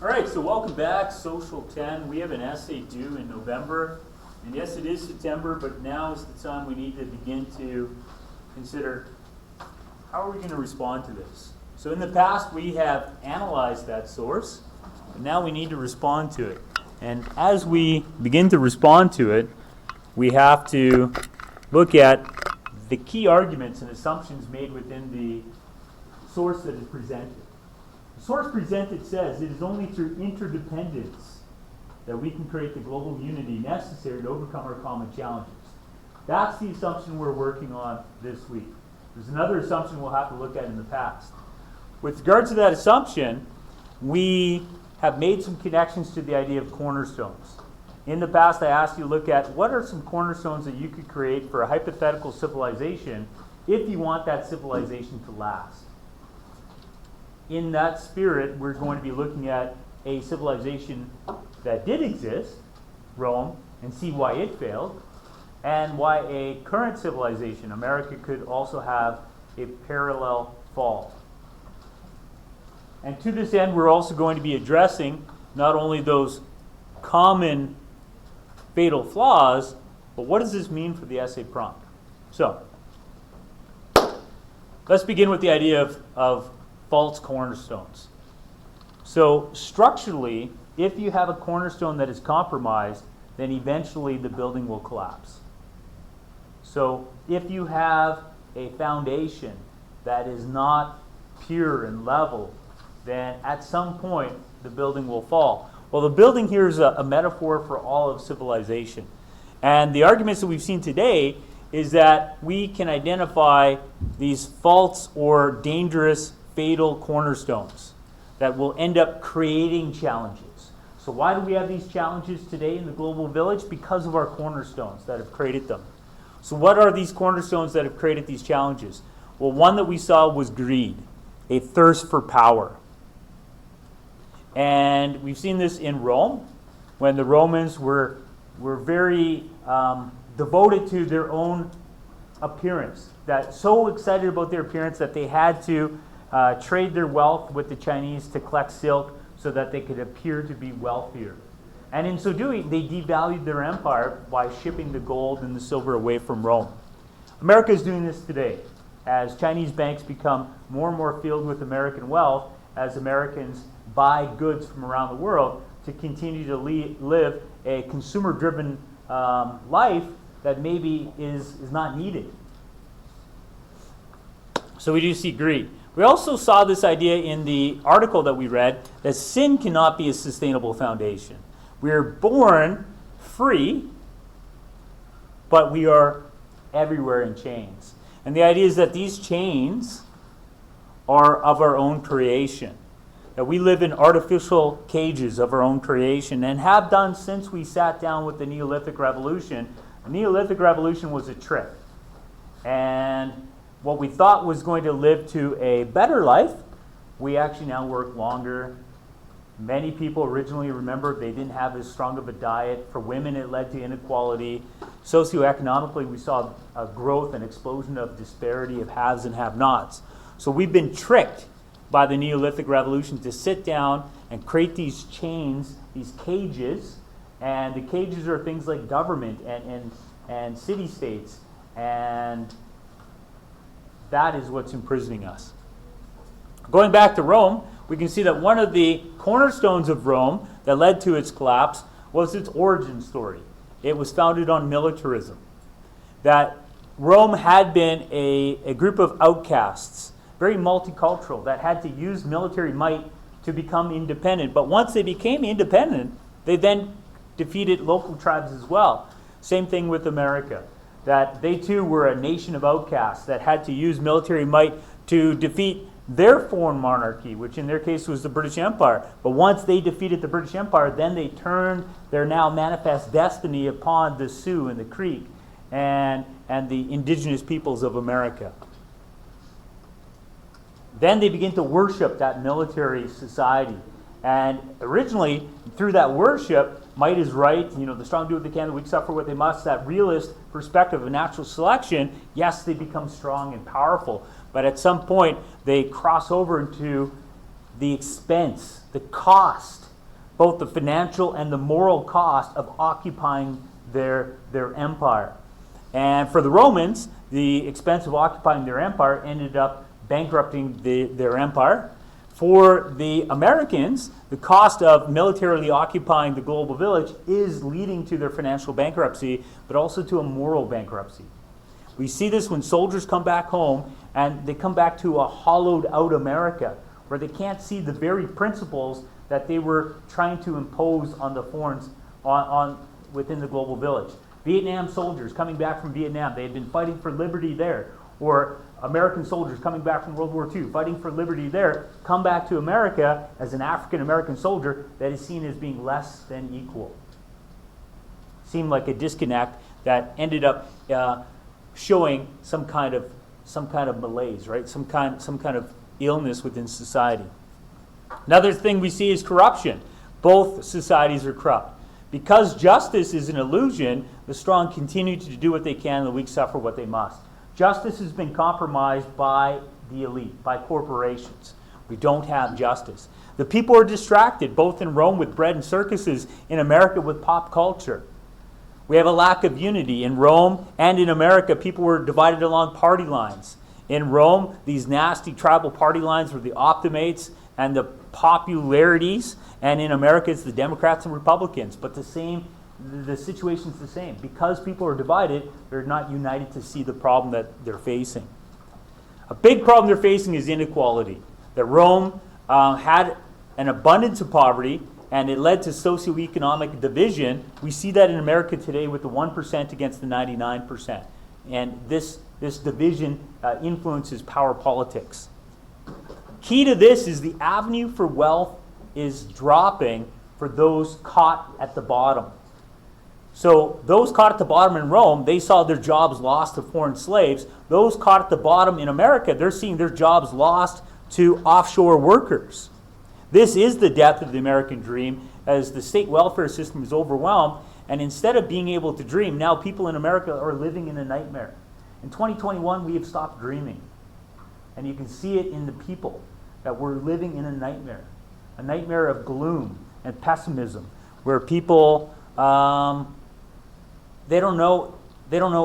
All right, so welcome back, Social 10. We have an essay due in November. And yes, it is September, but now is the time we need to begin to consider how are we going to respond to this. So in the past, we have analyzed that source, but now we need to respond to it. And as we begin to respond to it, we have to look at the key arguments and assumptions made within the source that is presented. The source presented says it is only through interdependence that we can create the global unity necessary to overcome our common challenges. That's the assumption we're working on this week. There's another assumption we'll have to look at in the past. With regard to that assumption, we have made some connections to the idea of cornerstones. In the past, I asked you to look at what are some cornerstones that you could create for a hypothetical civilization if you want that civilization to last. In that spirit, we're going to be looking at a civilization that did exist, Rome, and see why it failed, and why a current civilization, America, could also have a parallel fall. And to this end, we're also going to be addressing not only those common fatal flaws, but what does this mean for the essay prompt? So, let's begin with the idea of false cornerstones. So structurally, if you have a cornerstone that is compromised, then eventually the building will collapse. So if you have a foundation that is not pure and level, then at some point the building will fall. Well, the building here is a metaphor for all of civilization. And the arguments that we've seen today is that we can identify these false or dangerous fatal cornerstones that will end up creating challenges. So why do we have these challenges today in the global village? Because of our cornerstones that have created them. So what are these cornerstones that have created these challenges? Well, one that we saw was greed, a thirst for power. And we've seen this in Rome, when the Romans were very devoted to their own appearance, that so excited about their appearance that they had to trade their wealth with the Chinese to collect silk so that they could appear to be wealthier. And in so doing, they devalued their empire by shipping the gold and the silver away from Rome. America is doing this today, as Chinese banks become more and more filled with American wealth, as Americans buy goods from around the world to continue to live a consumer-driven life that maybe is not needed. So we do see greed. We also saw this idea in the article that we read, that sin cannot be a sustainable foundation. We are born free, but we are everywhere in chains. And the idea is that these chains are of our own creation. That we live in artificial cages of our own creation, and have done since we sat down with the Neolithic Revolution. The Neolithic Revolution was a trick. And what we thought was going to live to a better life, we actually now work longer. Many people originally, remember, they didn't have as strong of a diet. For women, it led to inequality. Socioeconomically, we saw a growth and explosion of disparity of haves and have-nots. So we've been tricked by the Neolithic Revolution to sit down and create these chains, these cages. And the cages are things like government and city-states, and that is what's imprisoning us. Going back to Rome, we can see that one of the cornerstones of Rome that led to its collapse was its origin story. It was founded on militarism. That Rome had been a group of outcasts, very multicultural, that had to use military might to become independent. But once they became independent, they then defeated local tribes as well. Same thing with America. That they too were a nation of outcasts that had to use military might to defeat their foreign monarchy, which in their case was the British Empire. But once they defeated the British Empire, then they turned their now manifest destiny upon the Sioux and the Creek and the indigenous peoples of America. Then they begin to worship that military society. And originally, through that worship, might is right, the strong do what they can, the weak suffer what they must, that realist perspective of natural selection, yes, they become strong and powerful. But at some point, they cross over into the expense, the cost both the financial and the moral cost of occupying their empire. And for the Romans, the expense of occupying their empire ended up bankrupting their empire. For the Americans, the cost of militarily occupying the global village is leading to their financial bankruptcy, but also to a moral bankruptcy. We see this when soldiers come back home, and they come back to a hollowed out America, where they can't see the very principles that they were trying to impose on the foreigners within the global village. Vietnam soldiers coming back from Vietnam, they had been fighting for liberty there. Or American soldiers coming back from World War II, fighting for liberty there, come back to America as an African American soldier that is seen as being less than equal. Seemed like a disconnect that ended up showing some kind of malaise, right? Some kind of illness within society. Another thing we see is corruption. Both societies are corrupt. Because justice is an illusion, the strong continue to do what they can, and the weak suffer what they must. Justice has been compromised by the elite, by corporations. We don't have justice. The people are distracted, both in Rome with bread and circuses, in America with pop culture. We have a lack of unity. In Rome and in America, people were divided along party lines. In Rome, these nasty tribal party lines were the optimates and the popularities, and in America, it's the Democrats and Republicans. But the situation's the same. Because people are divided, they're not united to see the problem that they're facing. A big problem they're facing is inequality. That Rome had an abundance of poverty, and it led to socioeconomic division. We see that in America today with the 1% against the 99%. And this division influences power politics. Key to this is the avenue for wealth is dropping for those caught at the bottom. So those caught at the bottom in Rome, they saw their jobs lost to foreign slaves. Those caught at the bottom in America, they're seeing their jobs lost to offshore workers. This is the death of the American dream, as the state welfare system is overwhelmed, and instead of being able to dream, now people in America are living in a nightmare. In 2021, we have stopped dreaming. And you can see it in the people, that we're living in a nightmare of gloom and pessimism, where people, they don't know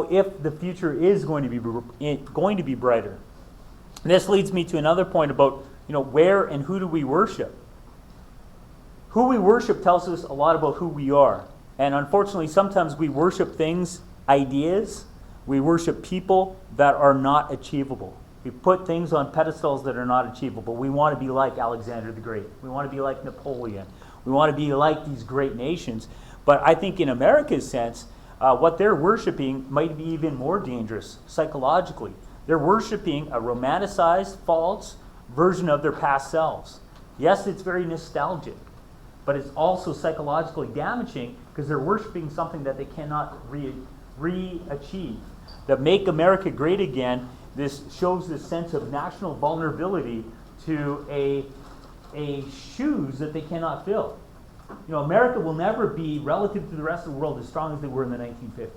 if the future is going to be brighter. And this leads me to another point about, where and who do we worship? Who we worship tells us a lot about who we are. And unfortunately, sometimes we worship things, ideas, we worship people that are not achievable. We put things on pedestals that are not achievable. We want to be like Alexander the Great. We want to be like Napoleon. We want to be like these great nations. But I think in America's sense, what they're worshiping might be even more dangerous psychologically. They're worshiping a romanticized, false version of their past selves. Yes, it's very nostalgic, but it's also psychologically damaging because they're worshiping something that they cannot re-achieve. That Make America Great Again, this shows this sense of national vulnerability to a shoes that they cannot fill. America will never be, relative to the rest of the world, as strong as they were in the 1950s.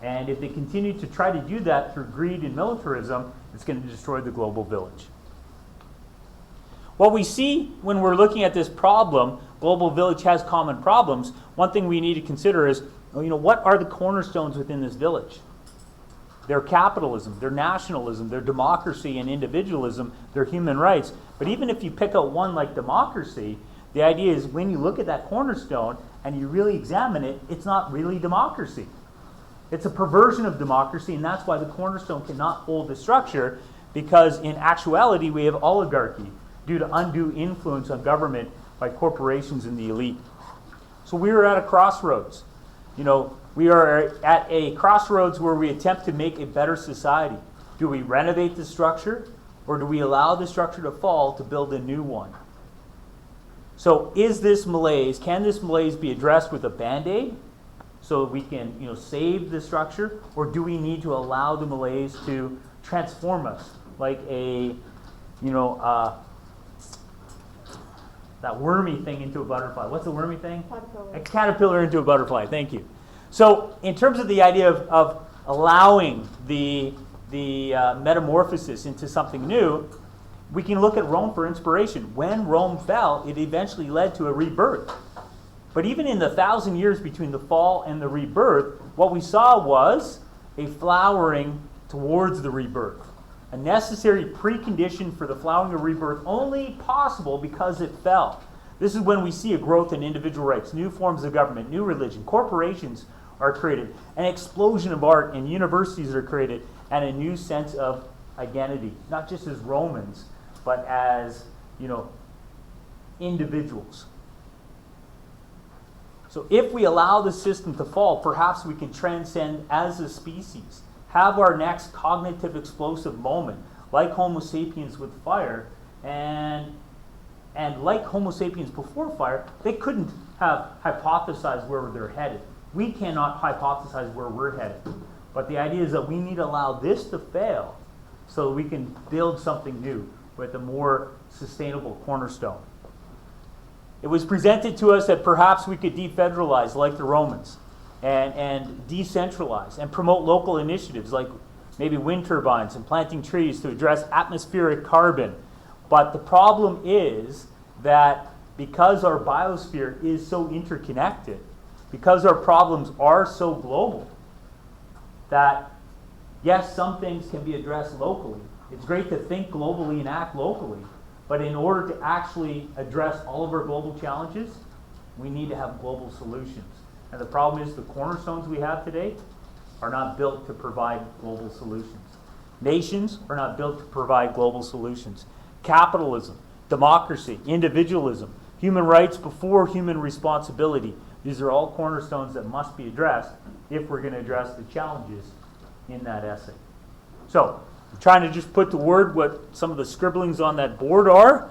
And if they continue to try to do that through greed and militarism, it's going to destroy the global village. What we see when we're looking at this problem, global village has common problems. One thing we need to consider is, what are the cornerstones within this village? Their capitalism, their nationalism, their democracy and individualism, their human rights. But even if you pick out one like democracy, the idea is when you look at that cornerstone and you really examine it, it's not really democracy. It's a perversion of democracy, and that's why the cornerstone cannot hold the structure, because in actuality we have oligarchy due to undue influence on government by corporations and the elite. So we are at a crossroads. We are at a crossroads where we attempt to make a better society. Do we renovate the structure, or do we allow the structure to fall to build a new one? So is this malaise, can this malaise be addressed with a Band-Aid so we can save the structure, or do we need to allow the malaise to transform us like that wormy thing into a butterfly? What's a wormy thing? Caterpillar. A caterpillar into a butterfly. Thank you. So in terms of the idea of allowing the metamorphosis into something new, We can look at Rome for inspiration. When Rome fell, it eventually led to a rebirth. But even in the 1,000 years between the fall and the rebirth, what we saw was a flowering towards the rebirth. A necessary precondition for the flowering of rebirth, only possible because it fell. This is when we see a growth in individual rights, new forms of government, new religion, corporations are created, an explosion of art, and universities are created, and a new sense of identity, not just as Romans, but as, individuals. So if we allow the system to fall, perhaps we can transcend as a species, have our next cognitive explosive moment, like Homo sapiens with fire, and like Homo sapiens before fire, they couldn't have hypothesized where they're headed. We cannot hypothesize where we're headed. But the idea is that we need to allow this to fail so that we can build something new with a more sustainable cornerstone. It was presented to us that perhaps we could defederalize like the Romans and decentralize and promote local initiatives like maybe wind turbines and planting trees to address atmospheric carbon. But the problem is that because our biosphere is so interconnected, because our problems are so global, that yes, some things can be addressed locally. It's great to think globally and act locally, but in order to actually address all of our global challenges, we need to have global solutions. And the problem is the cornerstones we have today are not built to provide global solutions. Nations are not built to provide global solutions. Capitalism, democracy, individualism, human rights before human responsibility. These are all cornerstones that must be addressed if we're going to address the challenges in that essay. So, I'm trying to just put to word what some of the scribblings on that board are.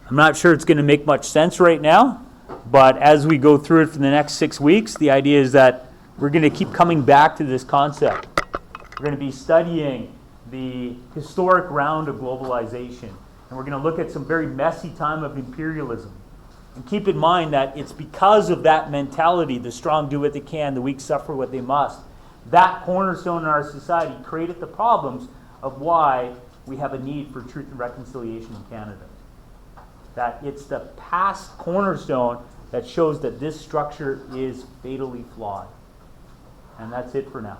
I'm not sure it's going to make much sense right now, but as we go through it for the next 6 weeks, the idea is that we're going to keep coming back to this concept. We're going to be studying the historic round of globalization, and we're going to look at some very messy time of imperialism. And keep in mind that it's because of that mentality, the strong do what they can, the weak suffer what they must. That cornerstone in our society created the problems of why we have a need for truth and reconciliation in Canada. That it's the past cornerstone that shows that this structure is fatally flawed. And that's it for now.